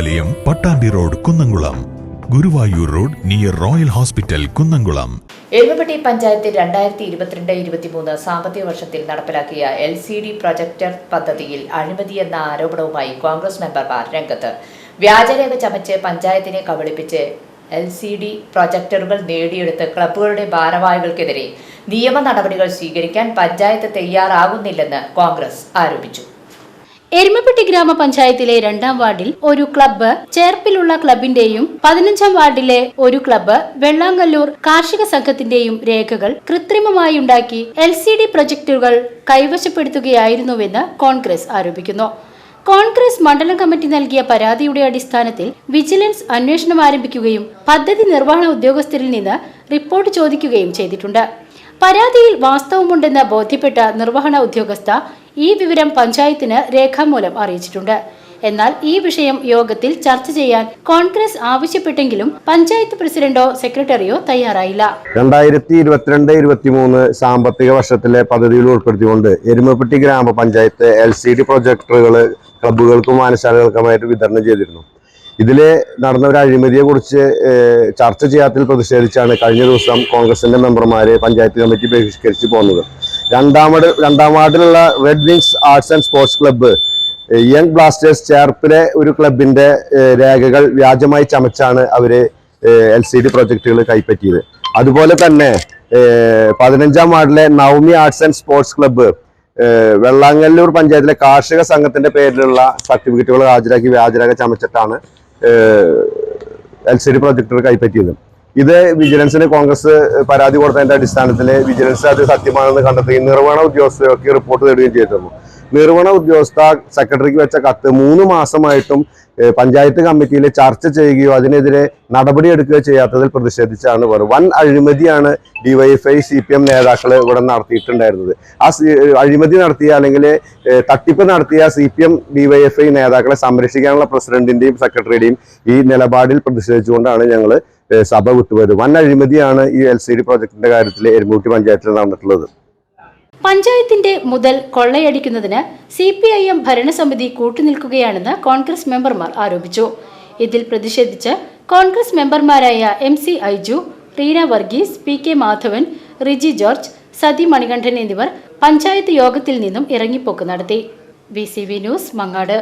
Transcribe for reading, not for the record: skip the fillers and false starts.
കലാലയം, Pattambi road, Kunnamkulam. Guruvayur road near Royal Hospital, Kunnamkulam. Erumapetty പഞ്ചായത്തിൽ 2022-23 സാമ്പത്തിക വർഷത്തിൽ നടപ്പിലാക്കിയ LCD പ്രൊജക്ടർ പദ്ധതിയിൽ അഴിമതിയെന്ന ആരോപണവുമായി കോൺഗ്രസ് മെമ്പർമാർ രംഗത്ത്. വ്യാജരേഖ ചമച്ച് പഞ്ചായത്തിനെ കബളിപ്പിച്ച് LCD പ്രൊജക്ടറുകൾ നേടിയെടുത്ത് ക്ലബ്ബുകളുടെ ഭാരവാഹികൾക്കെതിരെ നിയമ നടപടികൾ സ്വീകരിക്കാൻ പഞ്ചായത്ത് തയ്യാറാകുന്നില്ലെന്ന് കോൺഗ്രസ് ആരോപിച്ചു. എരുമപ്പെട്ടി ഗ്രാമപഞ്ചായത്തിലെ 2ാം വാർഡിൽ ഒരു ക്ലബ്ബ്, ചേർപ്പിലുള്ള ക്ലബിന്റെയും 15ാം വാർഡിലെ ഒരു ക്ലബ്ബ്, വെള്ളാങ്കല്ലൂർ കാർഷിക സംഘത്തിന്റെയും രേഖകൾ കൃത്രിമമായി ഉണ്ടാക്കി LCD പ്രൊജക്ടറുകൾ കൈവശപ്പെടുത്തുകയായിരുന്നുവെന്ന് കോൺഗ്രസ് ആരോപിക്കുന്നു. കോൺഗ്രസ് മണ്ഡലം കമ്മിറ്റി നൽകിയ പരാതിയുടെ അടിസ്ഥാനത്തിൽ വിജിലൻസ് അന്വേഷണം ആരംഭിക്കുകയും പദ്ധതി നിർവഹണ ഉദ്യോഗസ്ഥരിൽ നിന്ന് റിപ്പോർട്ട് ചോദിക്കുകയും ചെയ്തിട്ടുണ്ട്. പരാതിയിൽ വാസ്തവമുണ്ടെന്ന് ബോധ്യപ്പെട്ട നിർവഹണ ഉദ്യോഗസ്ഥ ഈ വിവരം പഞ്ചായത്തിന് രേഖാമൂലം അറിയിച്ചിട്ടുണ്ട്. എന്നാൽ ഈ വിഷയം യോഗത്തിൽ ചർച്ച ചെയ്യാൻ കോൺഗ്രസ് ആവശ്യപ്പെട്ടെങ്കിലും പഞ്ചായത്ത് പ്രസിഡന്റോ സെക്രട്ടറിയോ തയ്യാറായില്ല. 2022-23 സാമ്പത്തിക വർഷത്തിലെ പദ്ധതിയിൽ ഉൾപ്പെടുത്തിക്കൊണ്ട് എരുമപ്പെട്ടി ഗ്രാമപഞ്ചായത്ത് LCD പ്രൊജക്ടറുകൾ ക്ലബ്ബുകൾക്കും വായനശാലകൾക്കുമായിട്ട് വിതരണം ചെയ്തിരുന്നു. ഇതിൽ നടന്ന ഒരു അഴിമതിയെ കുറിച്ച് ചർച്ച ചെയ്യാത്തതിൽ പ്രതിഷേധിച്ചാണ് കഴിഞ്ഞ ദിവസം കോൺഗ്രസിന്റെ മെമ്പർമാരെ പഞ്ചായത്ത് കമ്മിറ്റി ബഹിഷ്കരിച്ച് പോകുന്നത്. രണ്ടാം വാർഡിലുള്ള Red Wings Arts and Sports club, Young Blasters ചേർപ്പിലെ ഒരു ക്ലബിന്റെ രേഖകൾ വ്യാജമായി ചമച്ചാണ് അവര് LCD പ്രൊജക്ടുകൾ കൈപ്പറ്റിയത്. അതുപോലെ തന്നെ 15ാം വാർഡിലെ Navami arts and Sports club Vellangallur പഞ്ചായത്തിലെ കാർഷിക സംഘത്തിന്റെ പേരിലുള്ള സർട്ടിഫിക്കറ്റുകൾ ഹാജരാക്കി വ്യാജരേഖ ചമച്ചിട്ടാണ് LCD പ്രൊജക്ടർ കൈപ്പറ്റിയത്. ഇത് വിജിലൻസിന് കോൺഗ്രസ് പരാതി കൊടുത്തതിന്റെ അടിസ്ഥാനത്തിൽ വിജിലൻസ് അത് സത്യമാണെന്ന് കണ്ടെത്തുകയും നിർവഹണ ഉദ്യോഗസ്ഥർക്ക് റിപ്പോർട്ട് തേടുകയും ചെയ്തിരുന്നു. നിർവഹണ ഉദ്യോഗസ്ഥ സെക്രട്ടറിക്ക് വെച്ച കത്ത് 3 മാസമായിട്ടും പഞ്ചായത്ത് കമ്മിറ്റിയിൽ ചർച്ച ചെയ്യുകയോ അതിനെതിരെ നടപടിയെടുക്കുകയോ ചെയ്യാത്തതിൽ പ്രതിഷേധിച്ചാണ് വൻ അഴിമതിയാണ് DYFI CPM നേതാക്കൾ ഇവിടെ നടത്തിയിട്ടുണ്ടായിരുന്നത്. ആ അഴിമതി നടത്തിയ അല്ലെങ്കിൽ തട്ടിപ്പ് നടത്തിയ CPM DYFI നേതാക്കളെ സംരക്ഷിക്കാനുള്ള പ്രസിഡന്റിന്റെയും സെക്രട്ടറിയുടെയും ഈ നിലപാടിൽ പ്രതിഷേധിച്ചുകൊണ്ടാണ് ഞങ്ങൾ സഭ വിട്ടുപോയത്. വൻ അഴിമതിയാണ് ഈ LCD പ്രോജക്ടിന്റെ കാര്യത്തിൽ എരുമപ്പെട്ടി പഞ്ചായത്തിൽ നടന്നിട്ടുള്ളത്. പഞ്ചായത്തിന്റെ മുതൽ കൊള്ളയടിക്കുന്നതിന് CPIM ഭരണസമിതി കൂട്ടുനിൽക്കുകയാണെന്ന് കോൺഗ്രസ് മെമ്പർമാർ ആരോപിച്ചു. ഇതിൽ പ്രതിഷേധിച്ച് കോൺഗ്രസ് മെമ്പർമാരായ MC ഐജു, റീന വർഗീസ്, PK മാധവൻ, റിജി ജോർജ്, സതി മണികണ്ഠൻ എന്നിവർ പഞ്ചായത്ത് യോഗത്തിൽ നിന്നും ഇറങ്ങിപ്പോക്ക് നടത്തി. VCV news, Mangad.